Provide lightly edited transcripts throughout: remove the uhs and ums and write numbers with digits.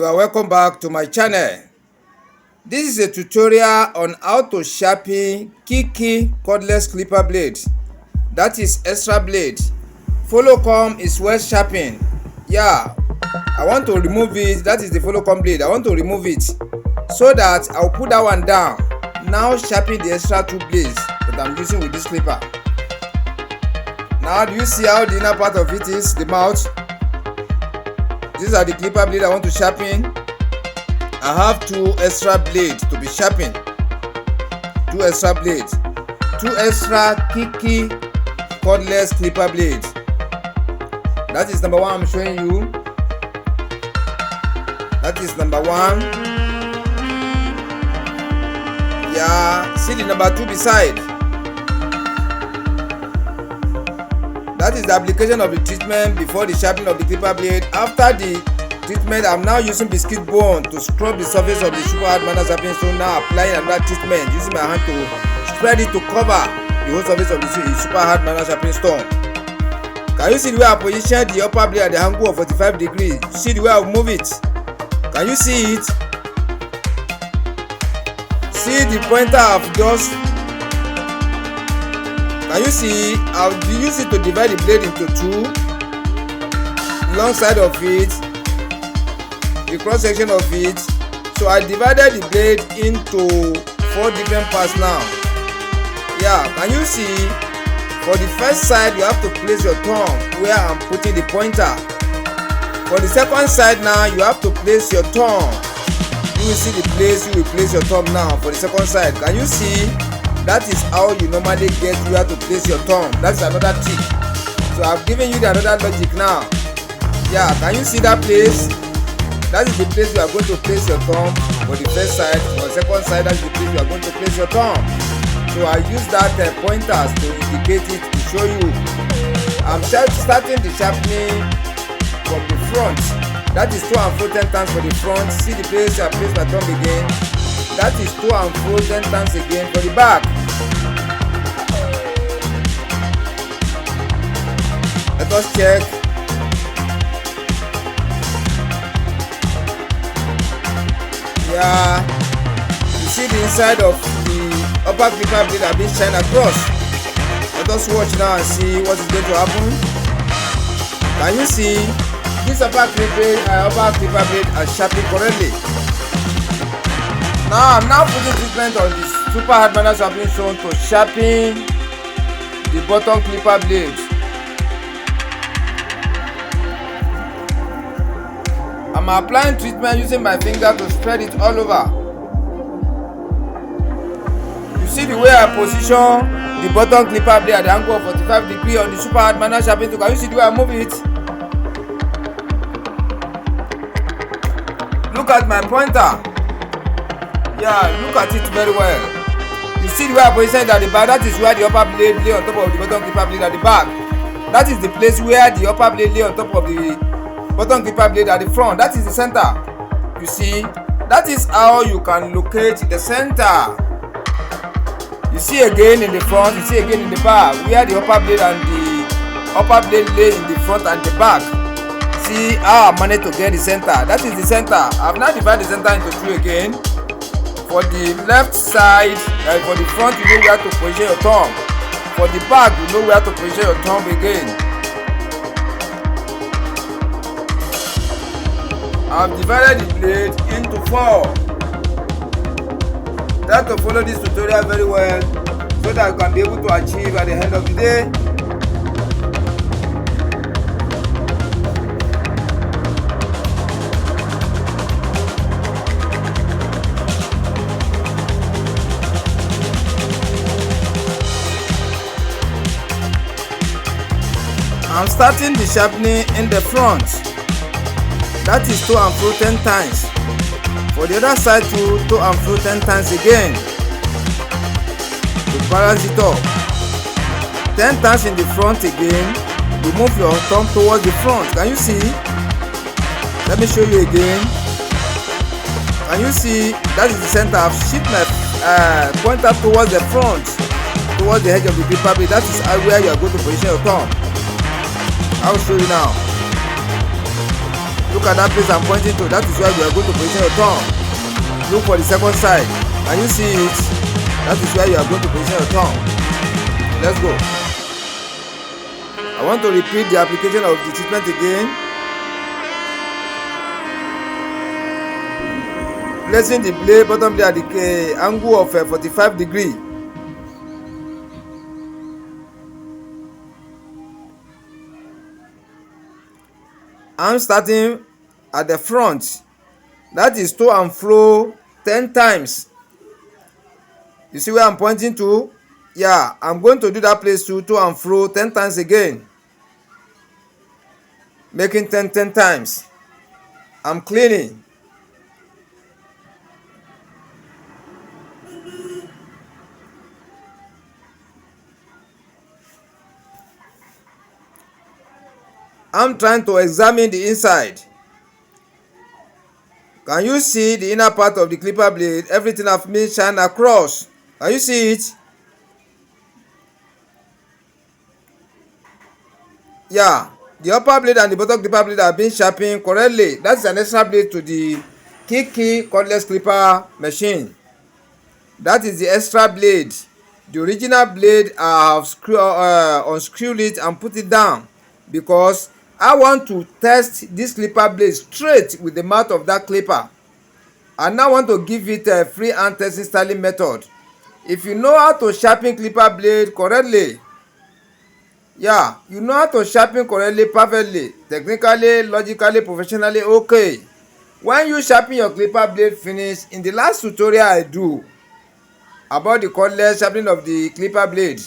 You are welcome back to my channel. This is a tutorial on how to sharpen KiKi cordless clipper blade. That is extra blade. Follow come is well sharpened. Yeah, I want to remove it. That is the follow come blade. I want to remove it so that I'll put that one down. Now sharpen the extra two blades that I'm using with this clipper. Now do you see how the inner part of it is, the mouth? These are the clipper blade I want to sharpen. I have two extra blades to be sharpened. Two extra blades. Two extra KiKi cordless clipper blades. That is number one I'm showing you. That is number one. Yeah, see the number two beside. That is the application of the treatment before the sharpening of the clipper blade. After the treatment, I'm now using biscuit bone to scrub the surface of the super hard manual sharpening stone. Now applying another treatment using my hand to spread it to cover the whole surface of the super hard manual sharpening stone. Can you see the way I position the upper blade at the angle of 45 degrees? See the way I move it? Can you see it? See the pointer of just. Can you see? I'll use it to divide the blade into two. Long side of it, the cross section of it. So I divided the blade into 4 different parts now. Yeah, can you see? For the first side, you have to place your thumb where I'm putting the pointer. For the second side now, you have to place your thumb. You will see the place you will place your thumb now for the second side. Can you see? That is how you normally get where to place your thumb. That's another trick. So I've given you the another logic now. Yeah, can you see that place? That is the place you are going to place your thumb for the first side. For the second side, that is the place you are going to place your thumb. So I use that pointers to indicate it to show you. I'm starting the sharpening from the front. That is 2 and 4 10 times for the front. See the place I place my thumb again. That is 2 and 4 10 times again for the back. Let us check. Yeah, you see the inside of the upper clipper blade have been shined across. Let us watch now and see what is going to happen. Can you see this upper clipper blade are sharpened correctly? Now I'm putting treatment on this super hard manual sharpening stone to sharpen the bottom clipper blade. I'm applying treatment using my finger to spread it all over. You see the way I position the bottom clipper blade at the angle of 45 degrees on the super hard manual sharpening stone. Can you see the way I move it? Look at my pointer. Yeah, look at it very well. You see the way I position it at the back. That is where the upper blade lay on top of the bottom clipper blade at the back. That is the place where the upper blade lay on top of the bottom clipper blade at the front. That is the center. You see, that is how you can locate the center. You see again in the front, you see again in the back where the upper blade and the upper blade lay in the front and the back. See how I managed to get the center. That is the center. I've now divided the center into 2 again. For the left side, for the front, you know where to position your thumb. For the back, you know where to position your thumb again. I've divided the blade into 4. Try to follow this tutorial very well so that you can be able to achieve at the end of the day. I'm starting the sharpening in the front. That is 2 and 4 10 times. For the other side too, 2 and 4 10 times again. To balance it up. 10 times in the front again. You move your thumb towards the front. Can you see? Let me show you again. Can you see? That is the center. I've shifted my pointer towards the front, towards the edge of the clipper blade. That is where you are going to position your thumb. I will show you now. Look at that place I'm pointing to. That is where you are going to position your thumb. Look for the second side. Can you see it? That is where you are going to position your thumb. Let's go. I want to repeat the application of the treatment again. Placing the blade, bottom blade at the angle of 45 degrees. I'm starting at the front. That is to and fro 10 times. You see where I'm pointing to? Yeah, I'm going to do that place too, to and fro 10 times again. Making 10 times. I'm cleaning. I'm trying to examine the inside. Can you see the inner part of the clipper blade? Everything I've been shine across. Can you see it? Yeah, the upper blade and the bottom clipper blade have been sharpened correctly. That's an extra blade to the KiKi cordless clipper machine. That is the extra blade. The original blade I have unscrewed it and put it down because I want to test this clipper blade straight with the mouth of that clipper. I now want to give it a free hand testing styling method. If you know how to sharpen clipper blade correctly, yeah, you know how to sharpen correctly, perfectly, technically, logically, professionally, okay. When you sharpen your clipper blade finish, in the last tutorial I do about the cordless sharpening of the clipper blade,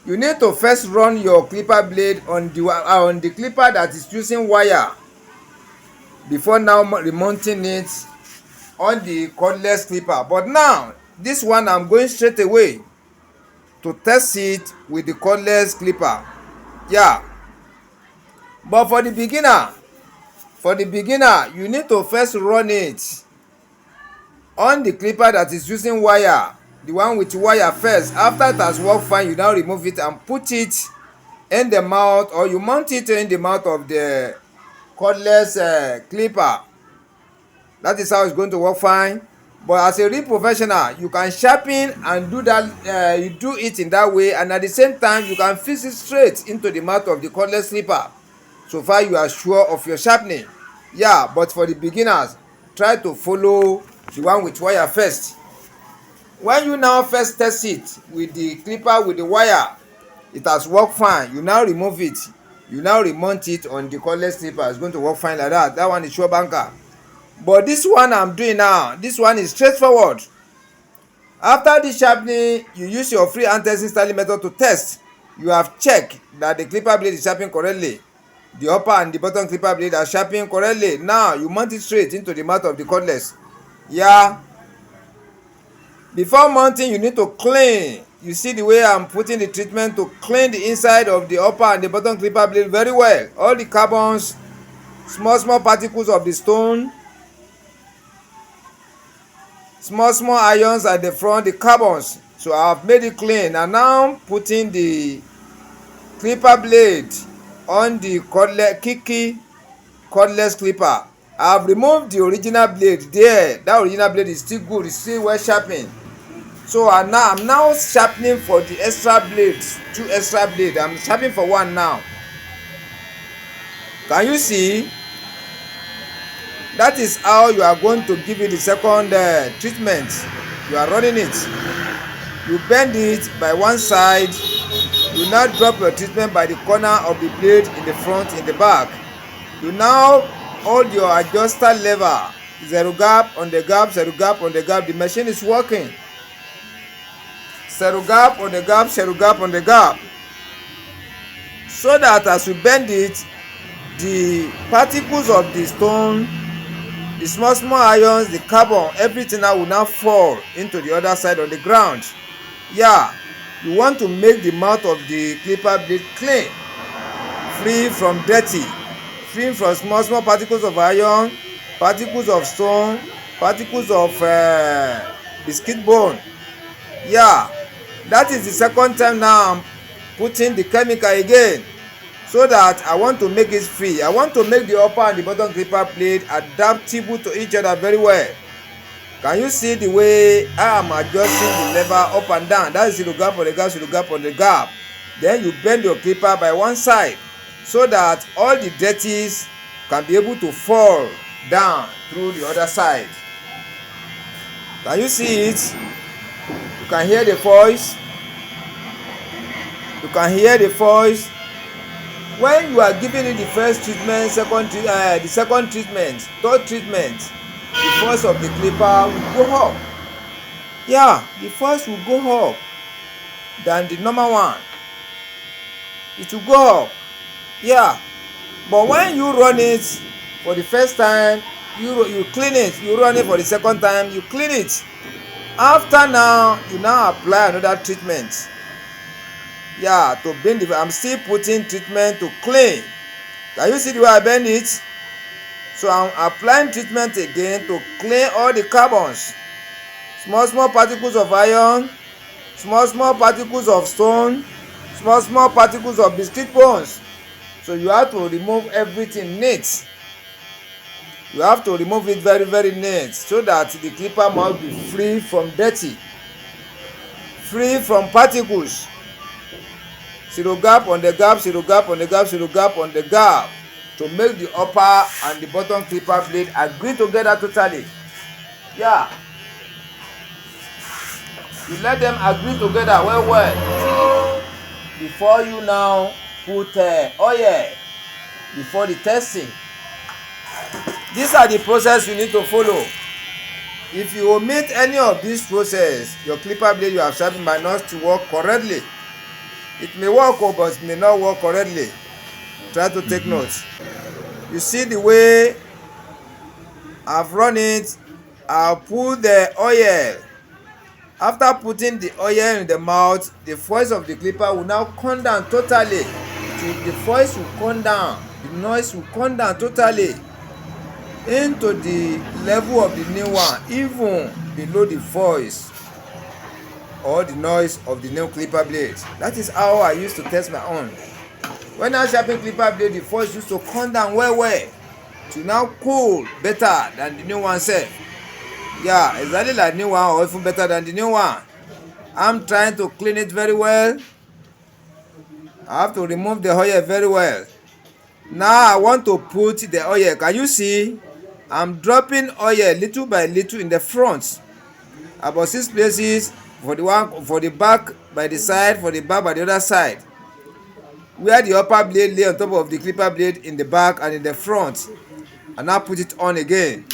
you need to first run your clipper blade on the clipper that is using wire before now remounting it on the cordless clipper. But now this one I'm going straight away to test it with the cordless clipper. Yeah, but for the beginner you need to first run it on the clipper that is using wire, the one with wire first. After it has worked fine, you now remove it and put it in the mouth, or you mount it in the mouth of the cordless clipper. That is how it's going to work fine. But as a real professional, you can sharpen and do that. You do it in that way, and at the same time you can fix it straight into the mouth of the cordless clipper. So far you are sure of your sharpening. Yeah, but for the beginners, try to follow the one with wire first. When you now first test it with the clipper with the wire, it has worked fine. You now remove it. You now remount it on the cordless clipper. It's going to work fine like that. That one is sure banker. But this one I'm doing now, this one is straightforward. After the sharpening, you use your free hand testing styling method to test. You have checked that the clipper blade is sharpened correctly. The upper and the bottom clipper blade are sharpened correctly. Now you mount it straight into the mouth of the cordless. Yeah. Before mounting, you need to clean. You see the way I'm putting the treatment to clean the inside of the upper and the bottom clipper blade very well. All the carbons, small particles of the stone, small ions at the front, the carbons. So I have made it clean, and now I'm putting the clipper blade on the KiKi cordless clipper. I have removed the original blade there. That original blade is still good, it's still well sharpened. So I'm now sharpening for the extra blades, 2 extra blades. I'm sharpening for one now. Can you see? That is how you are going to give it the second treatment. You are running it. You bend it by one side. You now drop your treatment by the corner of the blade in the front, in the back. You now hold your adjuster lever. 0 gap on the gap, 0 gap on the gap. The machine is working. 0 gap on the gap, 0 gap on the gap. So that as you bend it, the particles of the stone, the small ions, the carbon, everything now will now fall into the other side on the ground. Yeah, you want to make the mouth of the clipper blade clean, free from dirty, free from small particles of iron, particles of stone, particles of biscuit bone. Yeah, that is the second time now I'm putting the chemical again. so that I want to make it free. I want to make the upper and the bottom clipper blade adaptable to each other very well. Can you see the way I am adjusting the lever up and down? That is the gap on the gap, the gap on the gap. Then you bend your clipper by one side so that all the dirties can be able to fall down through the other side. Can you see it? You can hear the voice. You can hear the voice. When you are giving it the first treatment, the second treatment, third treatment, the force of the clipper will go up. Yeah, the force will go up than the normal one. It will go up. Yeah, but when you run it for the first time, you clean it. You run it for the second time, you clean it. After now, you now apply another treatment. Yeah, to bend the, I'm still putting treatment to clean. Can you see the way I bend it? So I'm applying treatment again to clean all the carbons. Small particles of iron, small particles of stone, small particles of biscuit bones. So you have to remove everything neat. You have to remove it very neat so that the clipper must be free from dirty, free from particles. Zero gap on the gap, zero gap on the gap, zero gap on the gap, to make the upper and the bottom clipper blade agree together totally. Yeah, you let them agree together well before you now put oil before the testing. These are the process you need to follow. If you omit any of this process, your clipper blade you have sharpened might not to work correctly. It may work, but it may not work correctly. Try to take notes. You see the way I've run it. I'll put the oil. After putting the oil in the mouth, the voice of the clipper will now come down totally. The voice will come down. The noise will come down totally into the level of the new one, even below the voice or the noise of the new clipper blade. That is how I used to test my own. When I sharpen clipper blade, the voice used to come down well to now cool better than the new one said. Yeah, exactly like new one or even better than the new one. I'm trying to clean it very well. I have to remove the oil very well. Now I want to put the oil. Can you see? I'm dropping oil little by little in the front. About 6 places. For the back by the side, for the back by the other side. Where the upper blade lay on top of the clipper blade in the back and in the front. And now put it on again.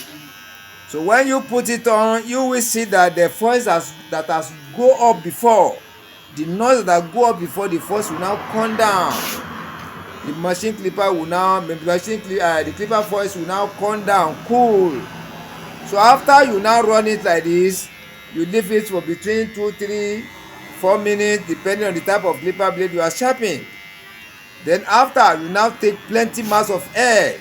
So when you put it on, you will see that the voice that has go up before, the noise that go up before, the voice will now come down. The machine clipper will now, the clipper voice will now come down, cool. So after you now run it like this, you leave it for between 2, 3, 4 minutes, depending on the type of clipper blade you are sharpening. Then after, you now take plenty mass of air.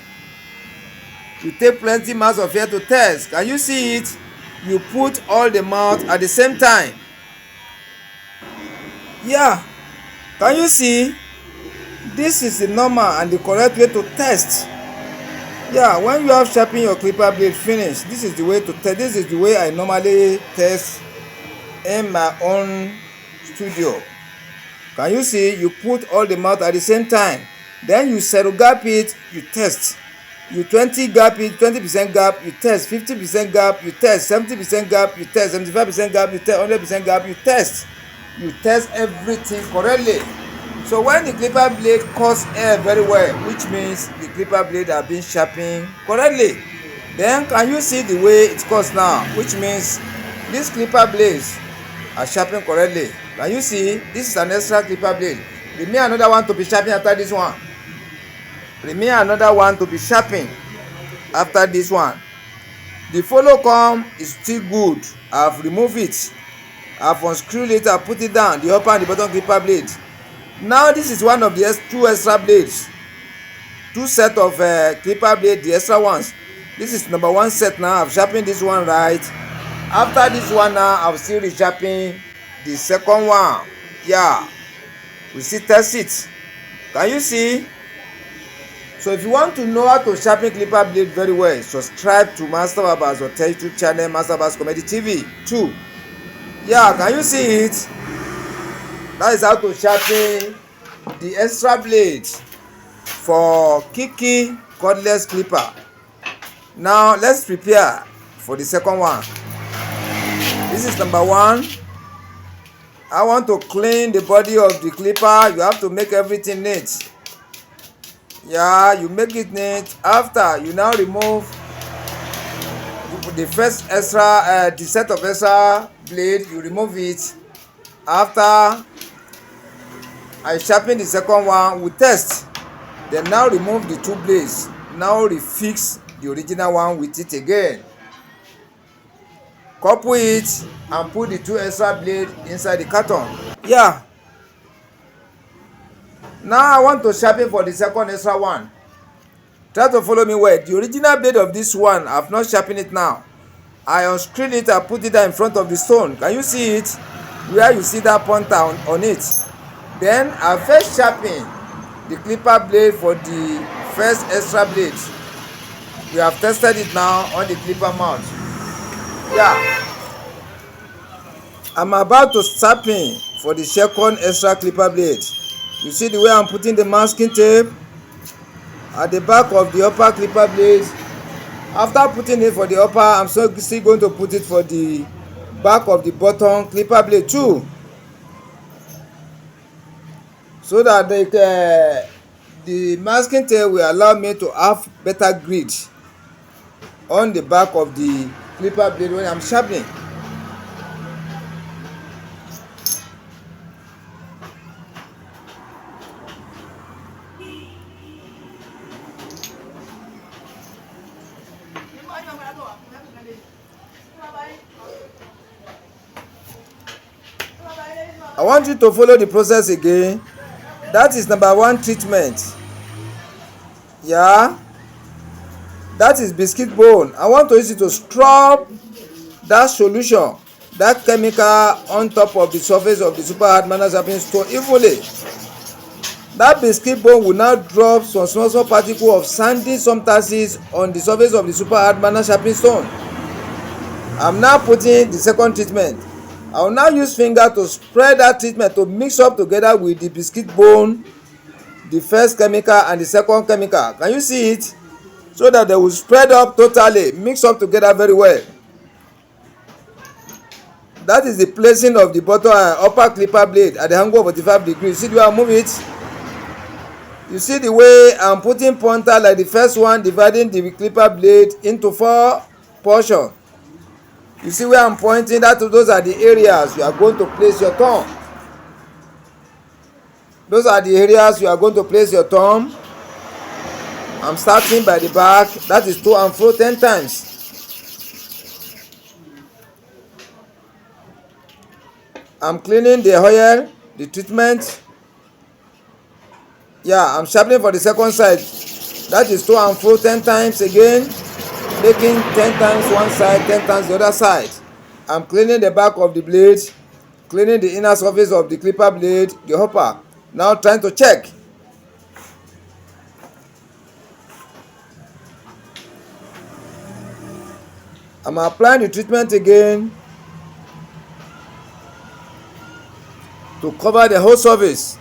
You take plenty mass of air to test. Can you see it? You put all the mouth at the same time. Yeah. Can you see? This is the normal and the correct way to test. Yeah, when you have sharpened your clipper blade finished, this is the way to test. This is the way I normally test in my own studio. Can you see? You put all the mouth at the same time. Then you zero gap it, you test. You 20 gap it, 20% gap, you test. 50% gap, you test. 70% gap, you test. 75% gap, you test. 100% gap, you test. You test everything correctly. So when the clipper blade cuts air very well, which means the clipper blade are being sharpened correctly. Then can you see the way it cuts now? Which means these clipper blades are sharpened correctly. Can you see? This is an extra clipper blade. Remain another one to be sharpened after this one. Remain another one to be sharpened after this one. The follow comb is still good. I've removed it. I've unscrewed it. I put it down. The upper and the bottom clipper blade. Now this is one of the 2 extra blades. 2 set of clipper blade, the extra ones. This is number 1 set now. I've sharpened this one right. After this one now, I'll still resharpen the second one. Yeah, we still test it. Can you see? So if you want to know how to sharpen clipper blade very well, subscribe to Master Barbers or YouTube channel Master Barbers Comedy TV 2. Yeah, can you see it? That is how to sharpen the extra blade for KiKi cordless clipper. Now let's prepare for the second one. This is number 1. I want to clean the body of the clipper. You have to make everything neat. Yeah, you make it neat. After, you now remove the first extra, the set of extra blade. You remove it. After I sharpen the second one, we test. Then now remove the 2 blades. Now refix the original one with it again. Couple it and put the 2 extra blades inside the carton. Yeah. Now I want to sharpen for the second extra one. Try to follow me well. The original blade of this one, I have not sharpened it now. I unscrewed it and put it in front of the stone. Can you see it? Where you see that pointer on it. Then I first sharpen the clipper blade for the first extra blade. We have tested it now on the clipper mount. Yeah. I'm about to sharpen for the second extra clipper blade. You see the way I'm putting the masking tape at the back of the upper clipper blade. After putting it for the upper, I'm still going to put it for the back of the bottom clipper blade too, so that the masking tape will allow me to have better grid on the back of the clipper blade when I'm sharpening. I want you to follow the process again. That is number 1 treatment. Yeah. That is biscuit bone. I want to use it to scrub that solution, that chemical on top of the surface of the super hard manual sharpening stone evenly. That biscuit bone will now drop some small particles of sandy substances on the surface of the super hard manual sharpening stone. I'm now putting the second treatment. I will now use finger to spread that treatment to mix up together with the biscuit bone, the first chemical and the second chemical. Can you see it? So that they will spread up totally, mix up together very well. That is the placing of the bottom and upper clipper blade at the angle of 45 degrees. See the way I move it? You see the way I'm putting pointer like the first one, dividing the clipper blade into 4 portions. You see where I'm pointing? Those are the areas you are going to place your thumb. Those are the areas you are going to place your thumb. I'm starting by the back. That is to and fro 10 times. I'm cleaning the oil, the treatment. Yeah, I'm sharpening for the second side. That is to and fro 10 times again. Making 10 times one side, 10 times the other side. I'm cleaning the back of the blade, cleaning the inner surface of the clipper blade, the hopper. Now trying to check. I'm applying the treatment again to cover the whole surface.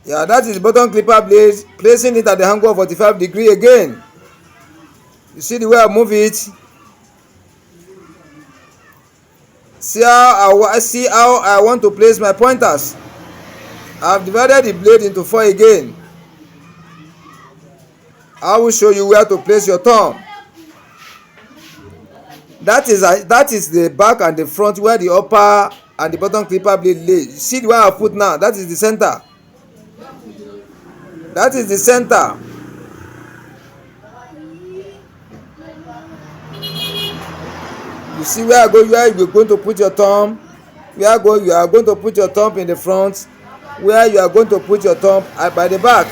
Yeah, that is the bottom clipper blade, placing it at the angle of 45 degrees again. You see the way I move it? See how I want to place my pointers. I've divided the blade into 4 again. I will show you where to place your thumb. That is the back and the front where the upper and the bottom clipper blade lay. You see the way I put now? That is the center. That is the center. You see where you're going to put your thumb. You are going to put your thumb in the front. Where you are going to put your thumb by the back.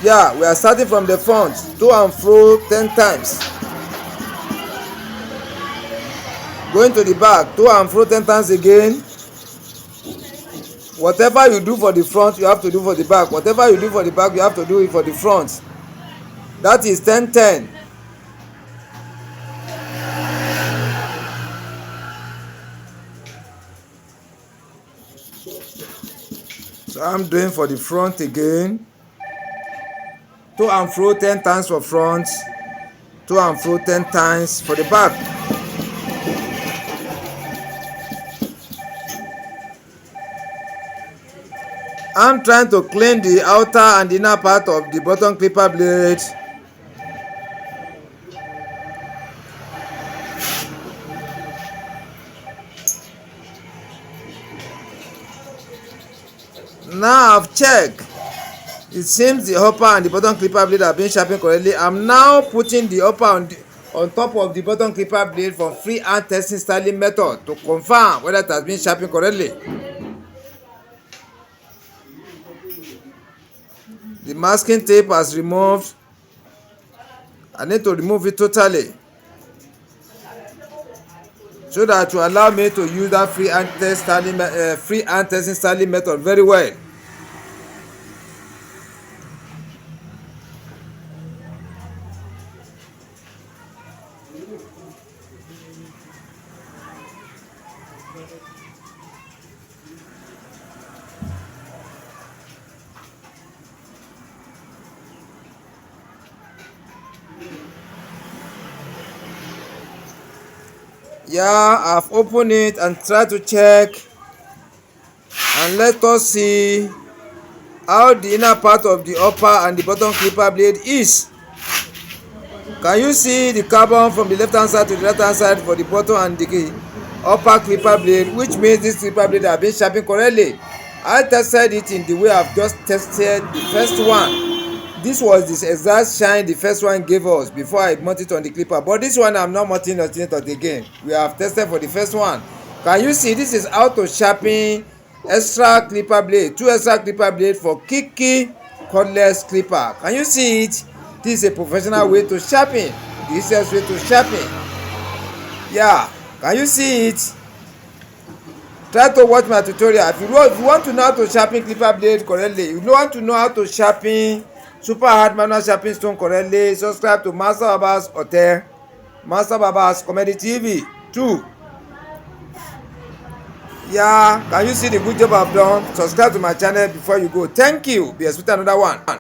Yeah, we are starting from the front. To and fro 10 times. Going to the back. To and fro 10 times again. Whatever you do for the front, you have to do for the back. Whatever you do for the back, you have to do it for the front. That is 10-10. So I'm doing for the front again. To and fro 10 times for front. To and fro 10 times for the back. I'm trying to clean the outer and inner part of the bottom clipper blade. Now I've checked. It seems the upper and the bottom clipper blade have been sharpened correctly. I'm now putting the upper on top of the bottom clipper blade for freehand testing styling method to confirm whether it has been sharpened correctly. The masking tape has removed. I need to remove it totally so that to allow me to use that freehand testing styling method very well. Yeah, I've opened it and tried to check, and let us see how the inner part of the upper and the bottom clipper blade is. Can you see the carbon from the left hand side to the right hand side for the bottom and the upper clipper blade, which means this clipper blade have been sharpened correctly. I tested it in the way I've just tested the first one. This was the exact shine the first one gave us before I mount it on the clipper, but this one I'm not mounting it again. We have tested for the first one. Can you see this is how to sharpen extra clipper blade, 2 extra clipper blade for KiKi cordless clipper. Can you see it? This is a professional way to sharpen, the easiest way to sharpen. Yeah, can you see it? Try to watch my tutorial. If you want to know how to sharpen clipper blade correctly, you want to know how to sharpen super hard manual sharpening stone correctly, subscribe to Master Baba's Hotel, Master Baba's Comedy TV 2. Yeah, can you see the good job I've done? Subscribe to my channel before you go. Thank you. Be expecting another one.